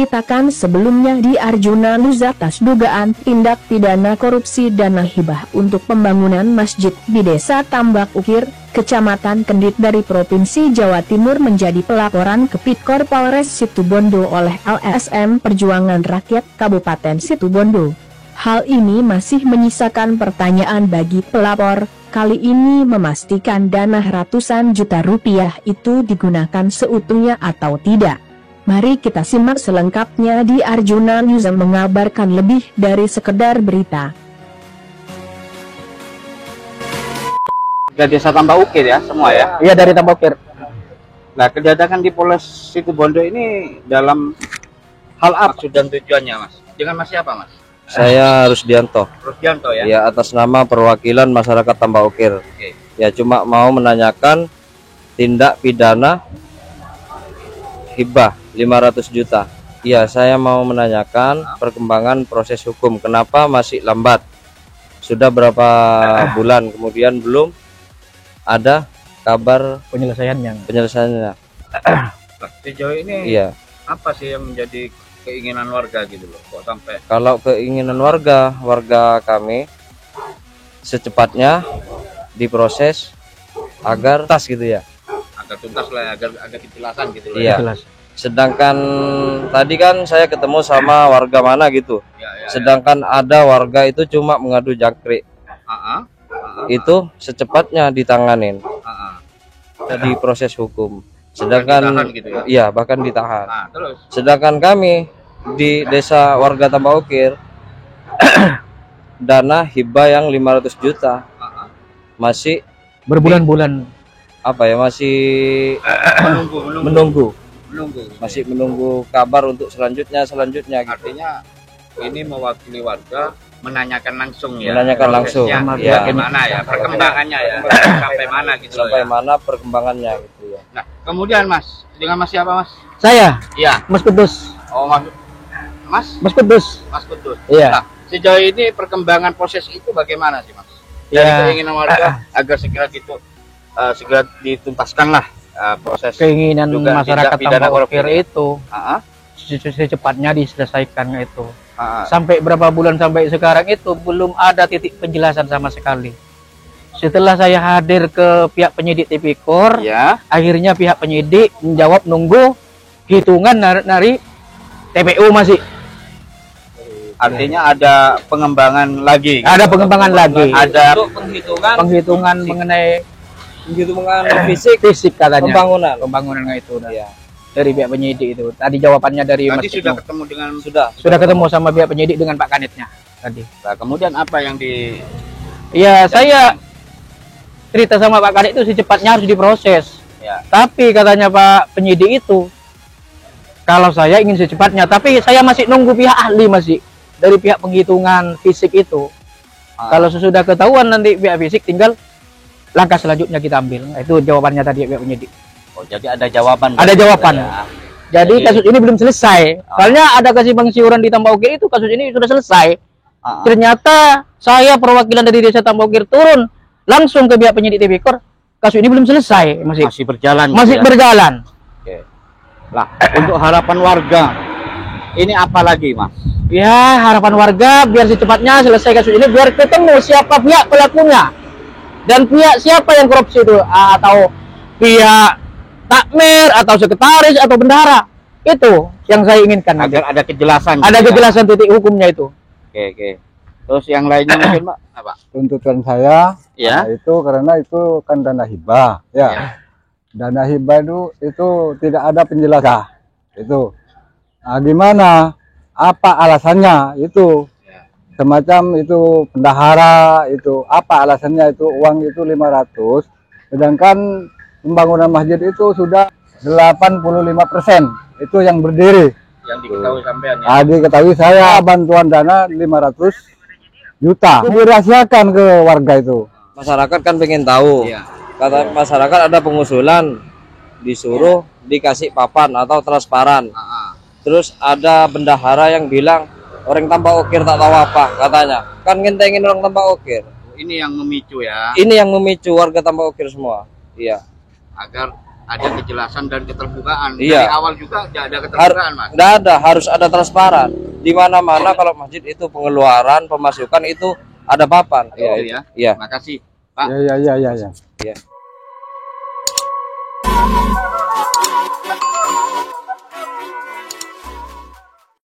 menceritakan sebelumnya di Arjuna News atas dugaan tindak pidana korupsi dana hibah untuk pembangunan masjid di Desa Tambak Ukir, Kecamatan Kendit dari Provinsi Jawa Timur menjadi pelaporan ke Pitkor Polres Situbondo oleh LSM Perjuangan Rakyat Kabupaten Situbondo. Hal ini masih menyisakan pertanyaan bagi pelapor, kali ini memastikan dana ratusan juta rupiah itu digunakan seutuhnya atau tidak. Mari kita simak selengkapnya di Arjuna News yang mengabarkan lebih dari sekedar berita. Dari Desa Tambak Ukir ya, semua ya? Iya, dari Tambak Ukir. Nah, kedatangan di Polres Situbondo ini dalam hal apa maksud dan tujuannya, Mas? Dengan Mas siapa, Mas? Saya Rusdianto. Rusdianto ya? Ya, atas nama perwakilan masyarakat Tambak Ukir. Oke. Ya, cuma mau menanyakan tindak pidana hibah 500 juta. Iya, saya mau menanyakan perkembangan proses hukum. Kenapa masih lambat? Sudah berapa bulan kemudian belum ada kabar Penyelesaiannya. Sejauh ini Iya. apa sih yang menjadi keinginan warga gitu loh? Kok sampai Kalau keinginan warga kami secepatnya diproses agar tas gitu ya. agak tuntas lah, agak kejelasan gitu loh. Iya. Jelas. Sedangkan tadi kan saya ketemu sama warga mana gitu. Ya. Sedangkan ada warga itu cuma mengadu jangkrik. Itu secepatnya ditanganin. Jadi proses hukum. Sedangkan ditahan gitu ya? iya, bahkan ditahan. Nah, terus Sedangkan kami di desa warga Tambak Ukir dana hibah yang 500 juta masih Berbulan-bulan. masih menunggu. Masih menunggu kabar untuk selanjutnya gitu. Artinya ini mewakili warga menanyakan langsung ya. Menanyakan langsung. Ya. Bagaimana ya perkembangannya ya? Sampai mana gitu loh Sampai ya. mana perkembangannya gitu ya. Nah, kemudian Mas, dengan Mas siapa, Mas? Saya, Iya. Mas Kudus. Oh, Mas Kudus. Kudus. Iya. Nah, sejauh ini perkembangan proses itu bagaimana sih, Mas? Dari Ya. keinginan warga agar segera segera dituntaskan lah proses Keinginan dugaan masyarakat tindak pidana Tambak Ukir korupsi. itu secepatnya diselesaikan itu. Sampai berapa bulan sampai sekarang itu belum ada titik penjelasan sama sekali. Setelah saya hadir ke pihak penyidik Tipikor, Ya. akhirnya pihak penyidik menjawab nunggu hitungan dari TPU masih. Artinya ada pengembangan lagi. Ada pengembangan lagi. Ada Penghitungan mengenai fisik katanya. pembangunan itu udah. ya. Dari pihak penyidik itu. Tadi jawabannya dari tadi Mas sudah Ibnu. ketemu dengan Sudah ketemu sama pihak penyidik dengan Pak Kanitnya tadi. Nah, kemudian apa yang Iya, saya cerita sama Pak Kanit itu secepatnya harus diproses. ya. Tapi katanya Pak penyidik itu kalau saya ingin secepatnya, tapi saya masih nunggu pihak ahli masih dari pihak penghitungan fisik itu. Kalau sesudah ketahuan nanti pihak fisik tinggal langkah selanjutnya kita ambil. Nah, itu jawabannya tadi pihak penyidik. Oh, jadi ada jawaban. Ada jawaban. Ya. Jadi kasus ini belum selesai. Soalnya ada kasimpang siuran di Tambak Ukir itu kasus ini sudah selesai. Ternyata saya perwakilan dari desa Tambak Ukir turun langsung ke pihak penyidik Tipikor. Kasus ini belum selesai, Masih berjalan. masih gitu ya? berjalan. Oke. Lah, untuk harapan warga ini apa lagi, Mas? Ya, harapan warga biar secepatnya selesai kasus ini biar ketemu siapa pihak pelakunya dan pihak siapa yang korupsi itu, atau pihak takmir atau sekretaris atau bendahara. Itu yang saya inginkan Agar ada kejelasan. ada gitu ya? kejelasan titik hukumnya itu. Oke. Terus yang lainnya mungkin, Pak? Apa? Tuntutan saya Ya. itu karena itu kan dana hibah ya. Ya. Dana hibah itu tidak ada penjelasan itu. Nah, gimana apa alasannya itu Ya. semacam itu bendahara itu apa alasannya itu uang itu 500 sedangkan pembangunan masjid itu sudah 85% itu yang berdiri. Yang diketahui sampean ya. Diketahui saya bantuan dana 500 juta dirahasiakan ke warga itu. Masyarakat kan pengen tahu. Iya. Kata masyarakat ada pengusulan disuruh dikasih papan atau transparan. Terus ada bendahara yang bilang orang Tambak Ukir tak tahu apa katanya. Kan ngentengin orang Tambak Ukir. Ini yang memicu ya. Ini yang memicu warga Tambak Ukir semua. Iya. Agar ada kejelasan dan keterbukaan. Iya. Dari awal juga tidak ada keterbukaan, Mas. Nggak ada, harus ada transparan. Di mana-mana kalau masjid itu pengeluaran, pemasukan itu ada papan. Iya, ya. Iya. Makasih, Pak. Ya. Iya.